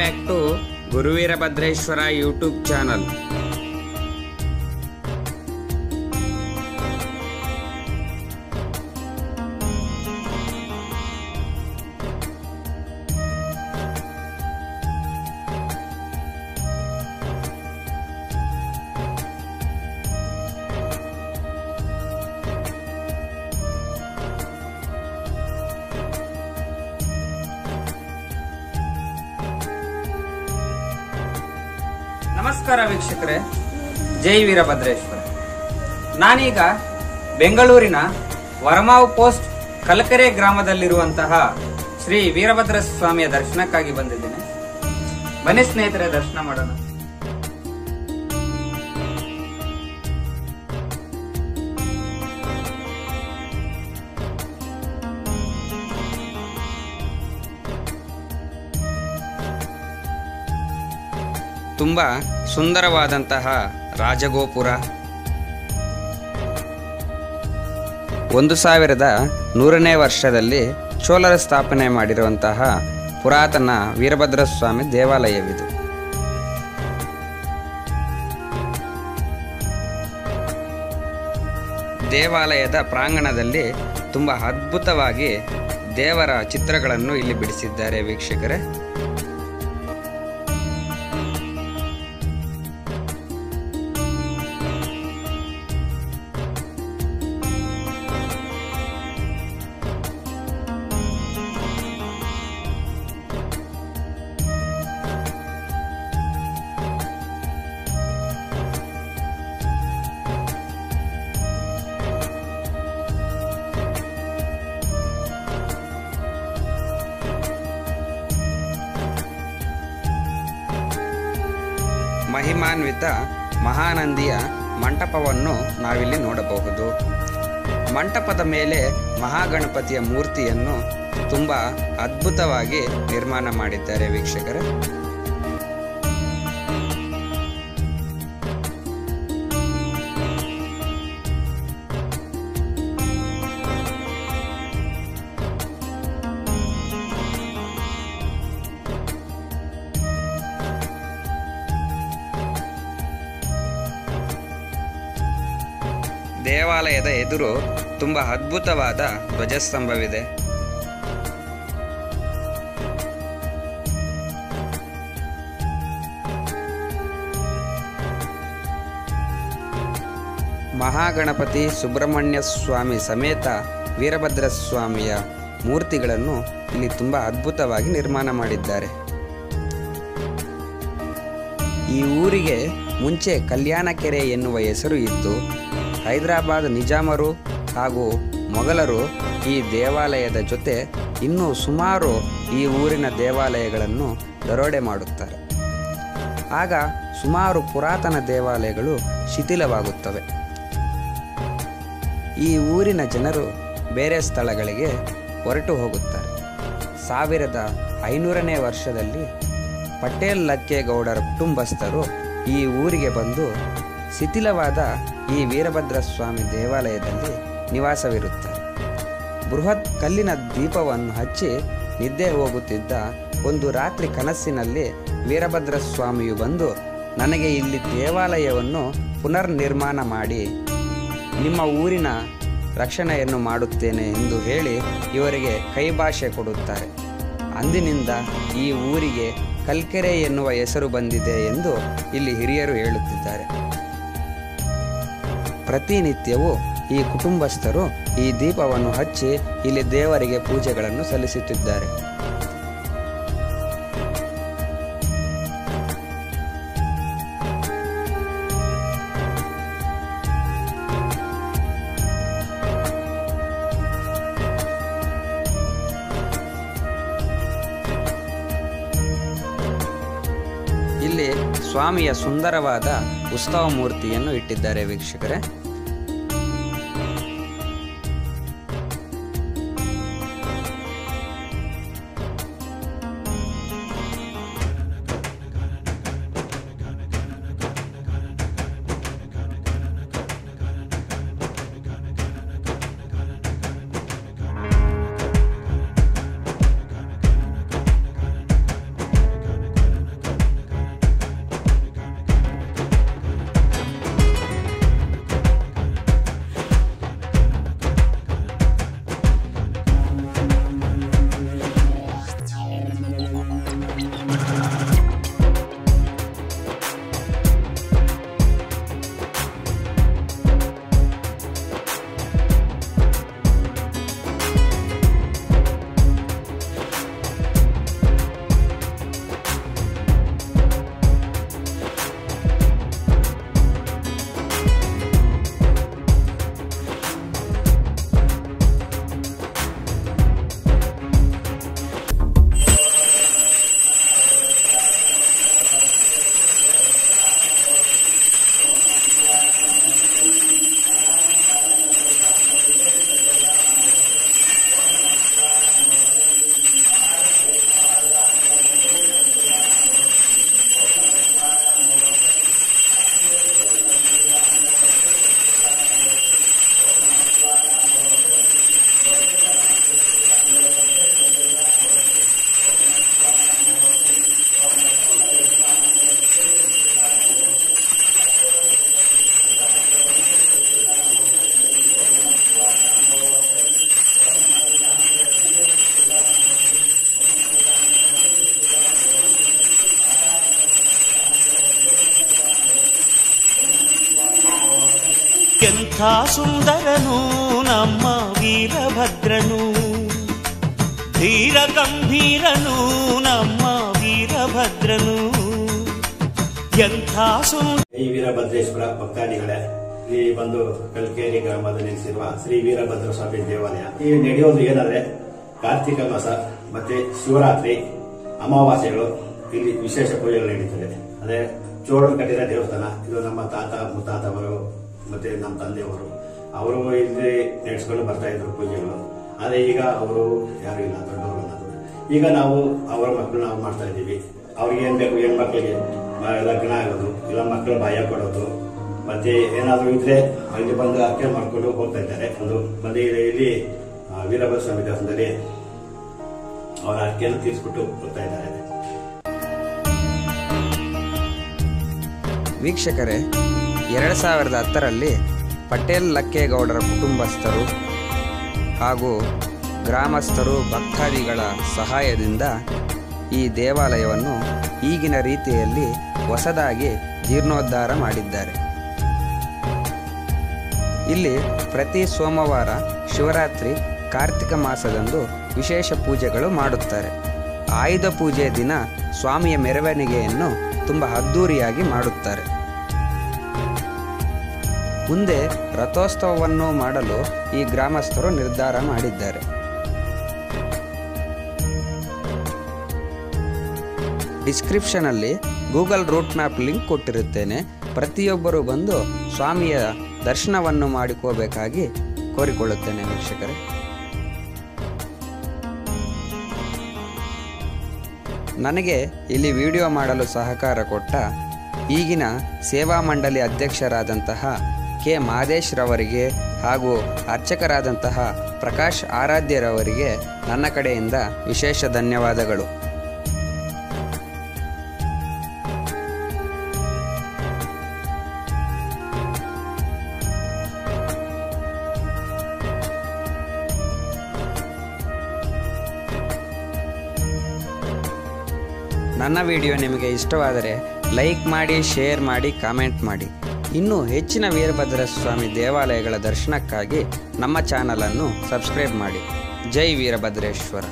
Back to Guruveerabhadreshwara YouTube channel. ನಮಸ್ಕಾರ ವೀಕ್ಷಕರೇ, ಜೈ ವೀರಭದ್ರೇಶ್ವರ. ನಾನೀಗ ಬೆಂಗಳೂರಿನ ವರಮಾವು ಪೋಸ್ಟ್ ಕಲಕೆರೆ ಗ್ರಾಮದಲ್ಲಿರುವಂತಹ ಶ್ರೀ ವೀರಭದ್ರ ಸ್ವಾಮಿಯ ದರ್ಶನಕ್ಕಾಗಿ ಬಂದಿದ್ದೇನೆ. ಬನ್ನಿ ಸ್ನೇಹಿತರೆ, ದರ್ಶನ ಮಾಡೋಣ. ತುಂಬ ಸುಂದರವಾದಂತಹ ರಾಜಗೋಪುರ, 1100ನೇ ವರ್ಷದಲ್ಲಿ ಚೋಳರ ಸ್ಥಾಪನೆ ಮಾಡಿರುವಂತಹ ಪುರಾತನ ವೀರಭದ್ರ ಸ್ವಾಮಿ ದೇವಾಲಯವಿದು. ದೇವಾಲಯದ ಪ್ರಾಂಗಣದಲ್ಲಿ ತುಂಬ ಅದ್ಭುತವಾಗಿ ದೇವರ ಚಿತ್ರಗಳನ್ನು ಇಲ್ಲಿ ಬಿಡಿಸಿದ್ದಾರೆ ವೀಕ್ಷಕರೇ. ಮಹಿಮಾನ್ವಿತ ಮಹಾನಂದಿಯ ಮಂಟಪವನ್ನು ನಾವಿಲ್ಲಿ ನೋಡಬಹುದು. ಮಂಟಪದ ಮೇಲೆ ಮಹಾಗಣಪತಿಯ ಮೂರ್ತಿಯನ್ನು ತುಂಬ ಅದ್ಭುತವಾಗಿ ನಿರ್ಮಾಣ ಮಾಡಿದ್ದಾರೆ ವೀಕ್ಷಕರೇ. ದೇವಾಲಯದ ಎದುರು ತುಂಬ ಅದ್ಭುತವಾದ ಧ್ವಜಸ್ತಂಭವಿದೆ. ಮಹಾಗಣಪತಿ ಸುಬ್ರಹ್ಮಣ್ಯ ಸ್ವಾಮಿ ಸಮೇತ ವೀರಭದ್ರ ಸ್ವಾಮಿಯ ಮೂರ್ತಿಗಳನ್ನು ಇಲ್ಲಿ ತುಂಬ ಅದ್ಭುತವಾಗಿ ನಿರ್ಮಾಣ ಮಾಡಿದ್ದಾರೆ. ಈ ಊರಿಗೆ ಮುಂಚೆ ಕಲ್ಯಾಣಕೆರೆ ಎನ್ನುವ ಹೆಸರು ಇದ್ದು, ಹೈದರಾಬಾದ್ ನಿಜಾಮರು ಹಾಗೂ ಮೊಘಲರು ಈ ದೇವಾಲಯದ ಜೊತೆ ಇನ್ನೂ ಸುಮಾರು ಈ ಊರಿನ ದೇವಾಲಯಗಳನ್ನು ದರೋಡೆ ಮಾಡುತ್ತಾರೆ. ಆಗ ಸುಮಾರು ಪುರಾತನ ದೇವಾಲಯಗಳು ಶಿಥಿಲವಾಗುತ್ತವೆ. ಈ ಊರಿನ ಜನರು ಬೇರೆ ಸ್ಥಳಗಳಿಗೆ ಹೊರಟು ಹೋಗುತ್ತಾರೆ. 1500ನೇ ವರ್ಷದಲ್ಲಿ ಪಟೇಲ್ ಲಕ್ಕೇಗೌಡರ ಕುಟುಂಬಸ್ಥರು ಈ ಊರಿಗೆ ಬಂದು ಶಿಥಿಲವಾದ ಈ ವೀರಭದ್ರ ಸ್ವಾಮಿ ದೇವಾಲಯದಲ್ಲಿ ನಿವಾಸವಿರುತ್ತಾರೆ. ಬೃಹತ್ ಕಲ್ಲಿನ ದೀಪವನ್ನು ಹಚ್ಚಿ ನಿದ್ದೆ ಹೋಗುತ್ತಿದ್ದ ಒಂದು ರಾತ್ರಿ ಕನಸಿನಲ್ಲಿ ವೀರಭದ್ರ ಸ್ವಾಮಿಯು ಬಂದು, ನನಗೆ ಇಲ್ಲಿ ದೇವಾಲಯವನ್ನು ಪುನರ್ ನಿರ್ಮಾಣ ಮಾಡಿ ನಿಮ್ಮ ಊರಿನ ರಕ್ಷಣೆಯನ್ನು ಮಾಡುತ್ತೇನೆ ಎಂದು ಹೇಳಿ ಇವರಿಗೆ ಕೈಭಾಷೆ ಕೊಡುತ್ತಾರೆ. ಅಂದಿನಿಂದ ಈ ಊರಿಗೆ ಕಲ್ಕೆರೆ ಎನ್ನುವ ಹೆಸರು ಬಂದಿದೆ ಎಂದು ಇಲ್ಲಿ ಹಿರಿಯರು ಹೇಳುತ್ತಿದ್ದಾರೆ. ಪ್ರತಿನಿತ್ಯವೂ ಈ ಕುಟುಂಬಸ್ಥರು ಈ ದೀಪವನ್ನು ಹಚ್ಚಿ ಇಲ್ಲಿ ದೇವರಿಗೆ ಪೂಜೆಗಳನ್ನು ಸಲ್ಲಿಸುತ್ತಿದ್ದಾರೆ. ಇಲ್ಲಿ ಸ್ವಾಮಿಯ ಸುಂದರವಾದ ಉತ್ಸವ ಮೂರ್ತಿಯನ್ನು ಇಟ್ಟಿದ್ದಾರೆ ವೀಕ್ಷಕರೇ. ಎಂಥ ಸುಂದರನು ನಮ್ಮ ವೀರಭದ್ರನು, ಧೀರ ಗಂಭೀರನು ನಮ್ಮ ವೀರಭದ್ರನು, ಎಂಥ ಈ ವೀರಭದ್ರೇಶ್ವರ ಭಕ್ತಾದಿಗಳೇ, ಇಲ್ಲಿ ಬಂದು ಕಲ್ಕೇರಿ ಗ್ರಾಮದಲ್ಲಿ ನೆಲೆಸಿರುವ ಶ್ರೀ ವೀರಭದ್ರ ಸ್ವಾಮಿ ದೇವಾಲಯ. ಈ ನಡೆಯೋದು ಏನಂದ್ರೆ ಕಾರ್ತಿಕ ಮಾಸ ಮತ್ತೆ ಶಿವರಾತ್ರಿ ಅಮಾವಾಸ್ಯೆಗಳು ಇಲ್ಲಿ ವಿಶೇಷ ಪೂಜೆಗಳು ನಡೀತದೆ. ಅದೇ ಚೋಳರು ಕಟ್ಟಿದ ದೇವಸ್ಥಾನ ಇದು. ನಮ್ಮ ತಾತ ಮುತ್ತಾತವರು ಮತ್ತೆ ನಮ್ಮ ತಂದೆಯವರು ಅವರು ಇಲ್ಲಿ ನಡೆಸ್ಕೊಂಡು ಬರ್ತಾ ಇದ್ರು ಪೂಜೆಗಳು. ಆದ್ರೆ ಈಗ ಅವರು ಯಾರು ಇಲ್ಲ, ದೊಡ್ಡವರು ಅನ್ನೋದು. ಈಗ ನಾವು ಅವರ ಮಕ್ಕಳು ನಾವು ಮಾಡ್ತಾ ಇದ್ದೀವಿ. ಅವ್ರಿಗೆ ಏನ್ ಬೇಕು, ಹೆಣ್ಮಕ್ಳಿಗೆ ಲಗ್ನ ಆಗೋದು, ಇಲ್ಲ ಮಕ್ಕಳು ಬಾಯ ಕೊಡೋದು, ಮತ್ತೆ ಏನಾದ್ರು ಇದ್ರೆ ಅಲ್ಲಿ ಬಂದು ಅರ್ಕೆ ಮಾಡ್ಕೊಂಡು ಹೋಗ್ತಾ ಇದ್ದಾರೆ. ಒಂದು ಬಂದು ಇಲ್ಲಿ ವೀರಭದ್ರ ಸ್ವಾಮಿ ದೇವಸ್ಥಾನದಲ್ಲಿ ಅವರ ಅರ್ಕೆಯನ್ನು ತೀರಿಸ್ಬಿಟ್ಟು ಹೋಗ್ತಾ ಇದ್ದಾರೆ. ವೀಕ್ಷಕರೇ, 2010ರಲ್ಲಿ ಪಟೇಲ್ ಲಕ್ಕೇಗೌಡರ ಕುಟುಂಬಸ್ಥರು ಹಾಗೂ ಗ್ರಾಮಸ್ಥರು ಭಕ್ತಾದಿಗಳ ಸಹಾಯದಿಂದ ಈ ದೇವಾಲಯವನ್ನು ಈಗಿನ ರೀತಿಯಲ್ಲಿ ಹೊಸದಾಗಿ ಜೀರ್ಣೋದ್ಧಾರ ಮಾಡಿದ್ದಾರೆ. ಇಲ್ಲಿ ಪ್ರತಿ ಸೋಮವಾರ, ಶಿವರಾತ್ರಿ, ಕಾರ್ತಿಕ ಮಾಸದಂದು ವಿಶೇಷ ಪೂಜೆಗಳು ಮಾಡುತ್ತಾರೆ. ಆಯುಧ ಪೂಜೆ ದಿನ ಸ್ವಾಮಿಯ ಮೆರವಣಿಗೆಯನ್ನು ತುಂಬ ಅದ್ದೂರಿಯಾಗಿ ಮಾಡುತ್ತಾರೆ. ಮುಂದೆ ರಥೋತ್ಸವವನ್ನು ಮಾಡಲು ಈ ಗ್ರಾಮಸ್ಥರು ನಿರ್ಧಾರ ಮಾಡಿದ್ದಾರೆ. ಡಿಸ್ಕ್ರಿಪ್ಷನಲ್ಲಿ ಗೂಗಲ್ ರೂಟ್ ಮ್ಯಾಪ್ ಲಿಂಕ್ ಕೊಟ್ಟಿರುತ್ತೇನೆ. ಪ್ರತಿಯೊಬ್ಬರು ಬಂದು ಸ್ವಾಮಿಯ ದರ್ಶನವನ್ನು ಮಾಡಿಕೋಬೇಕಾಗಿ ಕೋರಿಕೊಳ್ಳುತ್ತೇನೆ ವೀಕ್ಷಕರೇ. ನನಗೆ ಇಲ್ಲಿ ವಿಡಿಯೋ ಮಾಡಲು ಸಹಕಾರ ಕೊಟ್ಟ ಈಗಿನ ಸೇವಾ ಮಂಡಳಿ ಅಧ್ಯಕ್ಷರಾದಂತಹ ಕೆ ಮಾದೇಶ್ ರವರಿಗೆ ಹಾಗೂ ಅರ್ಚಕರಾದಂತಹ ಪ್ರಕಾಶ್ ಆರಾಧ್ಯರವರಿಗೆ ನನ್ನ ಕಡೆಯಿಂದ ವಿಶೇಷ ಧನ್ಯವಾದಗಳು. ನನ್ನ ವಿಡಿಯೋ ನಿಮಗೆ ಇಷ್ಟವಾದರೆ ಲೈಕ್ ಮಾಡಿ, ಶೇರ್ ಮಾಡಿ, ಕಾಮೆಂಟ್ ಮಾಡಿ. ಇನ್ನೂ ಹೆಚ್ಚಿನ ವೀರಭದ್ರ ಸ್ವಾಮಿ ದೇವಾಲಯಗಳ ದರ್ಶನಕ್ಕಾಗಿ ನಮ್ಮ ಚಾನಲನ್ನು ಸಬ್ಸ್ಕ್ರೈಬ್ ಮಾಡಿ. ಜೈ ವೀರಭದ್ರೇಶ್ವರ.